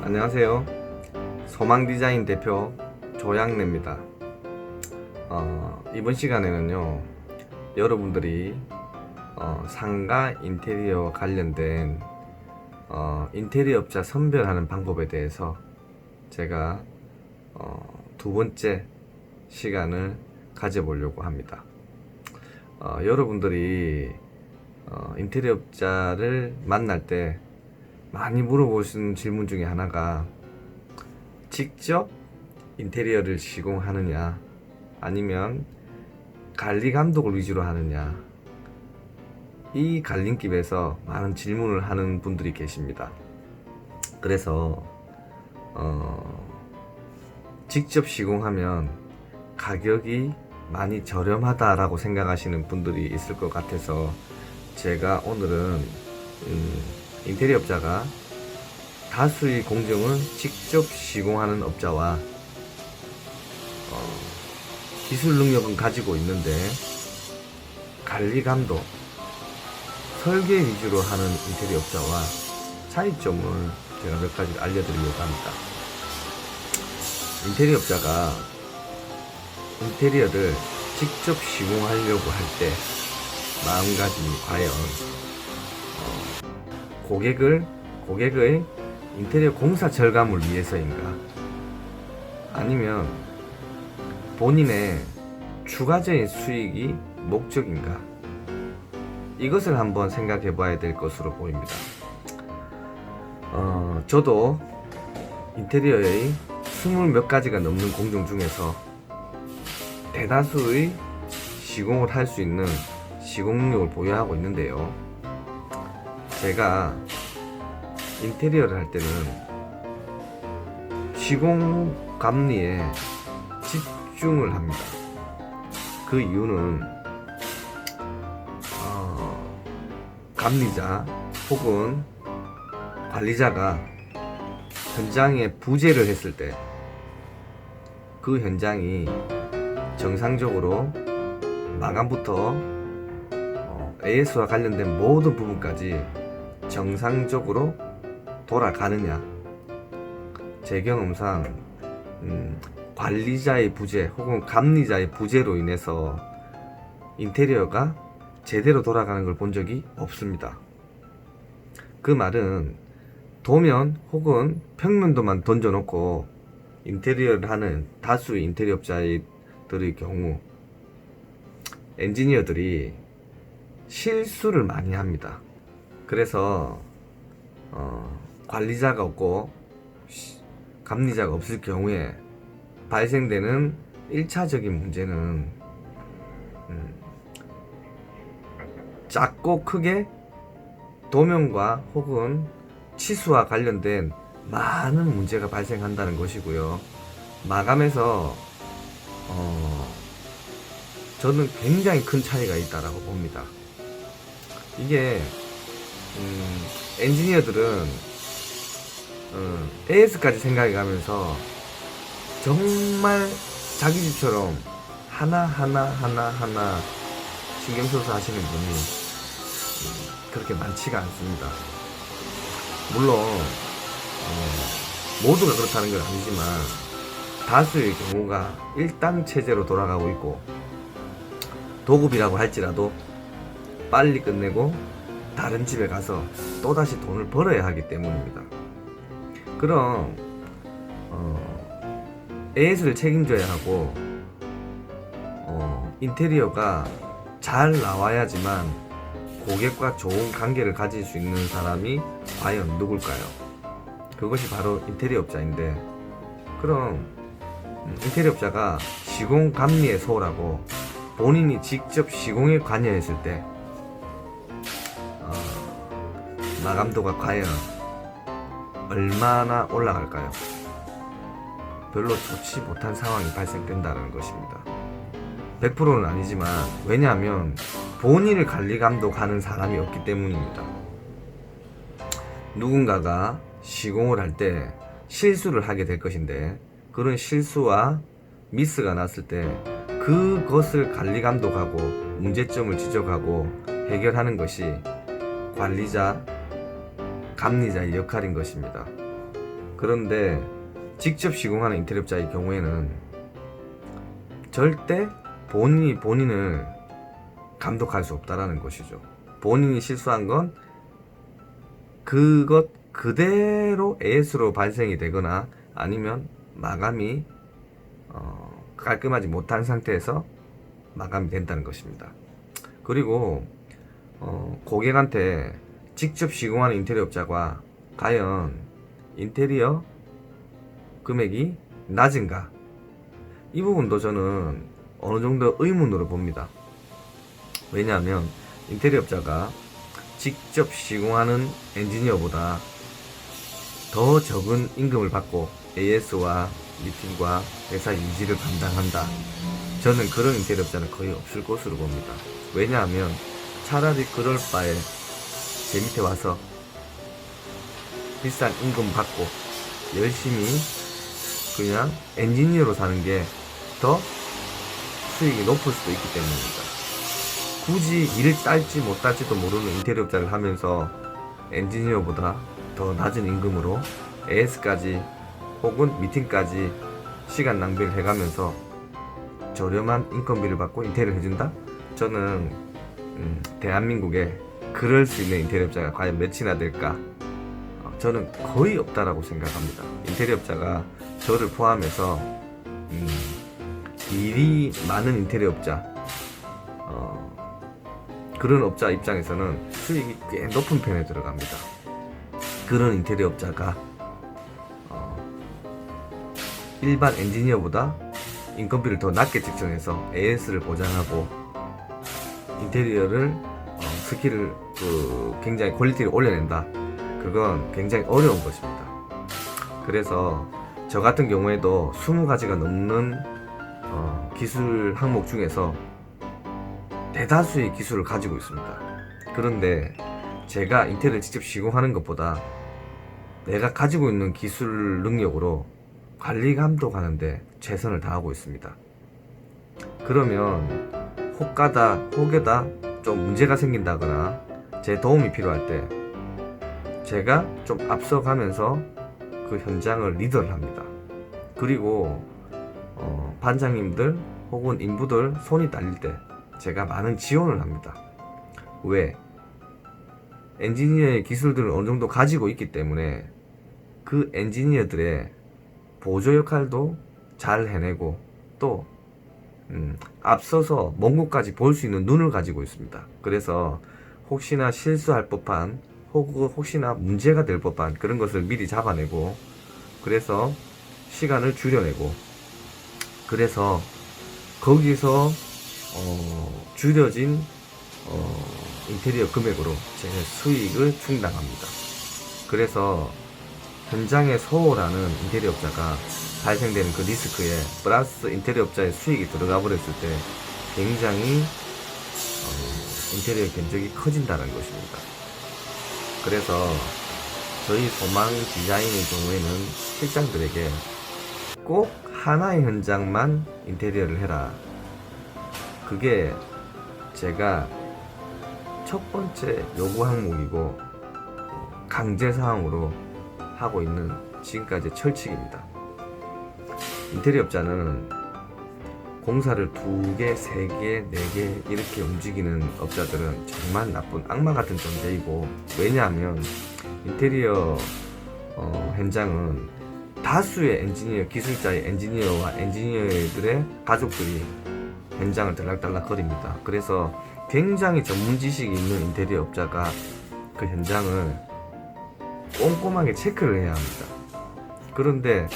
안녕하세요. 소망디자인 대표 조양래입니다. 이번 시간에는요, 여러분들이 상가 인테리어 관련된 인테리어 업자 선별하는 방법에 대해서 제가 두 번째 시간을 가져보려고 합니다. 여러분들이 인테리어 업자를 만날 때 많이 물어보시는 질문 중에 하나가 직접 인테리어를 시공하느냐 아니면 관리 감독을 위주로 하느냐, 이 갈림길에서 많은 질문을 하는 분들이 계십니다. 그래서 직접 시공하면 가격이 많이 저렴하다라고 생각하시는 분들이 있을 것 같아서 제가 오늘은 인테리어 업자가 다수의 공정을 직접 시공하는 업자와 기술 능력은 가지고 있는데 관리 감독, 설계 위주로 하는 인테리어 업자와 차이점을 제가 몇 가지 알려드리려고 합니다. 인테리어 업자가 인테리어를 직접 시공하려고 할 때 마음가짐이 과연 고객의 인테리어 공사 절감을 위해서인가, 아니면 본인의 추가적인 수익이 목적인가, 이것을 한번 생각해 봐야 될 것으로 보입니다. 저도 인테리어의 20몇 가지가 넘는 공정 중에서 대다수의 시공을 할 수 있는 시공 능력을 보유하고 있는데요, 제가 인테리어를 할 때는 시공 감리에 집중을 합니다. 그 이유는 감리자 혹은 관리자가 현장에 부재를 했을 때 그 현장이 정상적으로 마감부터 AS와 관련된 모든 부분까지 정상적으로 돌아가느냐, 제 경험상 관리자의 부재 혹은 감리자의 부재로 인해서 인테리어가 제대로 돌아가는 걸 본 적이 없습니다. 그 말은 도면 혹은 평면도만 던져놓고 인테리어를 하는 다수의 인테리어 업자들의 경우 엔지니어들이 실수를 많이 합니다. 그래서 관리자가 없고 감리자가 없을 경우에 발생되는 1차적인 문제는 작고 크게 도면과 혹은 치수와 관련된 많은 문제가 발생한다는 것이고요. 마감에서 저는 굉장히 큰 차이가 있다라고 봅니다. 이게 엔지니어들은 AS까지 생각해 가면서 정말 자기 집처럼 하나하나 신경 써서 하시는 분이 그렇게 많지가 않습니다. 물론 모두가 그렇다는 건 아니지만 다수의 경우가 1단 체제로 돌아가고 있고, 도급이라고 할지라도 빨리 끝내고 다른 집에 가서 또다시 돈을 벌어야 하기 때문입니다. 그럼 AS를 책임져야 하고 인테리어가 잘 나와야지만 고객과 좋은 관계를 가질 수 있는 사람이 과연 누굴까요? 그것이 바로 인테리어 업자인데, 그럼 인테리어 업자가 시공 감리에 소홀하고 본인이 직접 시공에 관여했을 때 마감도가 과연 얼마나 올라갈까요? 별로 좋지 못한 상황이 발생된다는 것입니다. 100%는 아니지만, 왜냐하면 본인을 관리 감독하는 사람이 없기 때문입니다. 누군가가 시공을 할 때 실수를 하게 될 것인데, 그런 실수와 미스가 났을 때 그것을 관리 감독하고 문제점을 지적하고 해결하는 것이 관리자, 감리자의 역할인 것입니다. 그런데 직접 시공하는 인테리어업자의 경우에는 절대 본인을 감독할 수 없다라는 것이죠. 본인이 실수한 건 그것 그대로 AS로 발생이 되거나 아니면 마감이 깔끔하지 못한 상태에서 마감이 된다는 것입니다. 그리고 고객한테 직접 시공하는 인테리어업자가 과연 인테리어 금액이 낮은가, 이 부분도 저는 어느 정도 의문으로 봅니다. 왜냐하면 인테리어업자가 직접 시공하는 엔지니어보다 더 적은 임금을 받고 AS와 미팅과 회사 유지를 감당한다. 저는 그런 인테리어업자는 거의 없을 것으로 봅니다. 왜냐하면 차라리 그럴 바에 제 밑에 와서 비싼 임금 받고 열심히 그냥 엔지니어로 사는 게 더 수익이 높을 수도 있기 때문입니다. 굳이 일을 딸지 못 딸지도 모르는 인테리어업자를 하면서 엔지니어보다 더 낮은 임금으로 AS까지 혹은 미팅까지 시간 낭비를 해가면서 저렴한 인건비를 받고 인테리어를 해준다? 저는 대한민국에 그럴 수 있는 인테리어업자가 과연 몇이나 될까? 저는 거의 없다라고 생각합니다. 인테리어업자가 저를 포함해서 일이 많은 인테리어업자, 그런 업자 입장에서는 수익이 꽤 높은 편에 들어갑니다. 그런 인테리어업자가 일반 엔지니어보다 인건비를 더 낮게 책정해서 AS를 보장하고 인테리어를 스킬을 굉장히 퀄리티를 올려낸다. 그건 굉장히 어려운 것입니다. 그래서 저 같은 경우에도 20가지가 넘는 기술 항목 중에서 대다수의 기술을 가지고 있습니다. 그런데 제가 인테리어를 직접 시공하는 것보다 내가 가지고 있는 기술 능력으로 관리 감독하는데 최선을 다하고 있습니다. 그러면 혹여다 좀 문제가 생긴다거나 제 도움이 필요할 때 제가 좀 앞서가면서 그 현장을 리더를 합니다. 그리고 반장님들 혹은 인부들 손이 딸릴 때 제가 많은 지원을 합니다. 왜? 엔지니어의 기술들을 어느 정도 가지고 있기 때문에 그 엔지니어들의 보조 역할도 잘 해내고 또 앞서서 먼 곳까지 볼 수 있는 눈을 가지고 있습니다. 그래서 혹시나 실수할 법한 혹은 혹시나 문제가 될 법한 그런 것을 미리 잡아내고 그래서 시간을 줄여내고 그래서 거기서 줄여진 인테리어 금액으로 제 수익을 충당합니다. 그래서 현장에 소홀하는 인테리어업자가 발생되는 그 리스크에 플러스 인테리어업자의 수익이 들어가 버렸을 때 굉장히 인테리어 견적이 커진다는 것입니다. 그래서 저희 소망 디자인의 경우에는 실장들에게 꼭 하나의 현장만 인테리어를 해라. 그게 제가 첫 번째 요구 항목이고 강제사항으로 하고 있는 지금까지의 철칙입니다. 인테리어업자는 공사를 2개, 3개, 4개 이렇게 움직이는 업자들은 정말 나쁜 악마 같은 존재이고 왜냐하면 인테리어 현장은 다수의 엔지니어, 기술자의 엔지니어와 엔지니어들의 가족들이 현장을 들락달락 거립니다. 그래서 굉장히 전문 지식이 있는 인테리어 업자가 그 현장을 꼼꼼하게 체크를 해야 합니다. 그런데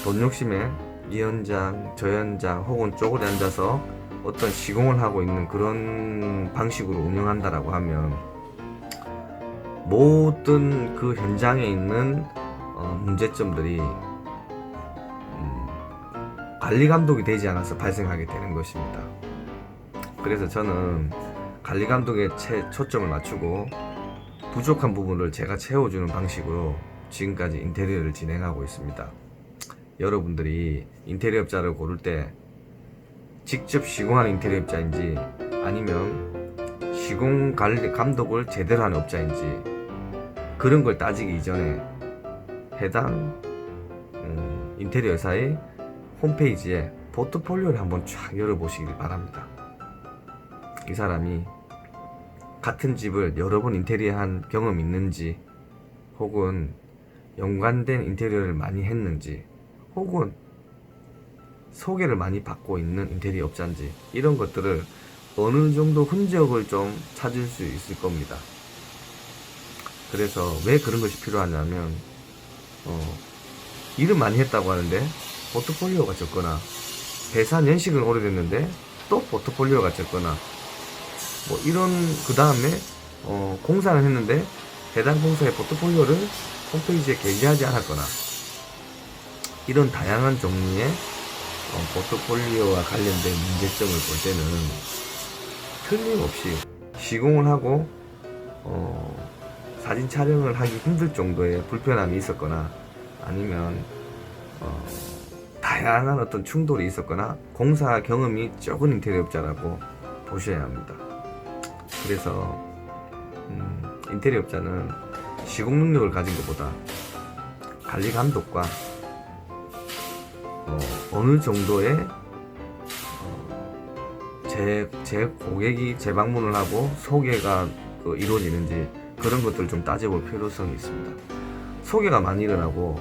돈 욕심에 이 현장, 저 현장 혹은 쪼그려 앉아서 어떤 시공을 하고 있는 그런 방식으로 운영한다라고 하면 모든 그 현장에 있는 문제점들이 관리 감독이 되지 않아서 발생하게 되는 것입니다. 그래서 저는 관리 감독에 초점을 맞추고 부족한 부분을 제가 채워주는 방식으로 지금까지 인테리어를 진행하고 있습니다. 여러분들이 인테리어업자를 고를 때 직접 시공하는 인테리어업자인지 아니면 시공 관리 감독을 제대로 하는 업자인지 그런 걸 따지기 이전에 해당 인테리어 회사의 홈페이지에 포트폴리오를 한번 쫙 열어보시길 바랍니다. 이 사람이 같은 집을 여러 번 인테리어한 경험이 있는지, 혹은 연관된 인테리어를 많이 했는지, 혹은 소개를 많이 받고 있는 인테리어 업자인지, 이런 것들을 어느 정도 흔적을 좀 찾을 수 있을 겁니다. 그래서 왜 그런 것이 필요하냐면, 일은 많이 했다고 하는데 포트폴리오가 적거나, 배산 연식은 오래됐는데 또 포트폴리오가 적거나, 뭐 이런, 그 다음에 공사를 했는데 해당 공사의 포트폴리오를 홈페이지에 게시하지 않았거나, 이런 다양한 종류의 포트폴리오와 관련된 문제점을 볼 때는 틀림없이 시공을 하고 사진 촬영을 하기 힘들 정도의 불편함이 있었거나, 아니면 다양한 어떤 충돌이 있었거나, 공사 경험이 적은 인테리어 업자라고 보셔야 합니다. 그래서 인테리어 업자는 시공 능력을 가진 것보다 관리 감독과 어느 정도의 제 고객이 재방문을 하고 소개가 이루어지는지, 그런 것들을 좀 따져볼 필요성이 있습니다. 소개가 많이 일어나고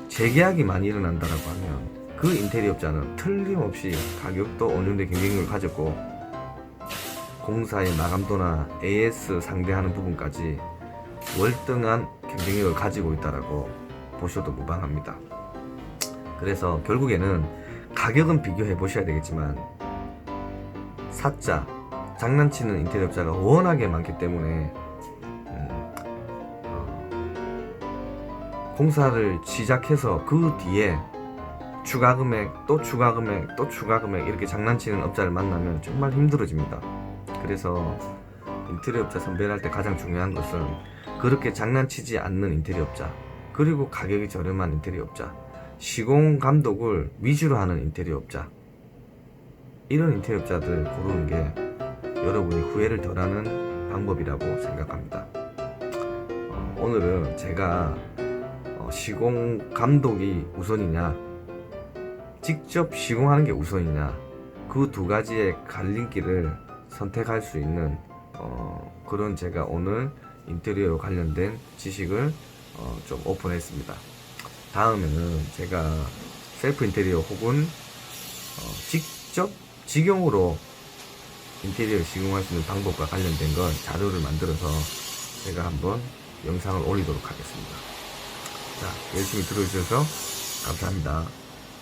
재계약이 많이 일어난다라고 하면 그 인테리어 업자는 틀림없이 가격도 어느 정도 경쟁력을 가졌고, 공사의 마감도나 AS 상대하는 부분까지 월등한 경쟁력을 가지고 있다라고 보셔도 무방합니다. 그래서 결국에는 가격은 비교해 보셔야 되겠지만, 사짜, 장난치는 인테리어 업자가 워낙에 많기 때문에 공사를 시작해서 그 뒤에 추가 금액, 또 추가 금액, 또 추가 금액, 이렇게 장난치는 업자를 만나면 정말 힘들어집니다. 그래서 인테리어 업자 선별할 때 가장 중요한 것은 그렇게 장난치지 않는 인테리어 업자, 그리고 가격이 저렴한 인테리어 업자, 시공 감독을 위주로 하는 인테리어 업자, 이런 인테리어 업자들 고르는 게 여러분이 후회를 덜하는 방법이라고 생각합니다. 오늘은 제가 시공 감독이 우선이냐, 직접 시공하는 게 우선이냐, 그 두 가지의 갈림길을 선택할 수 있는 그런, 제가 오늘 인테리어 관련된 지식을 좀 오픈했습니다. 다음에는 제가 셀프 인테리어 혹은 직접 직용으로 인테리어 시공할 수 있는 방법과 관련된 건 자료를 만들어서 제가 한번 영상을 올리도록 하겠습니다. 자, 열심히 들어주셔서 감사합니다.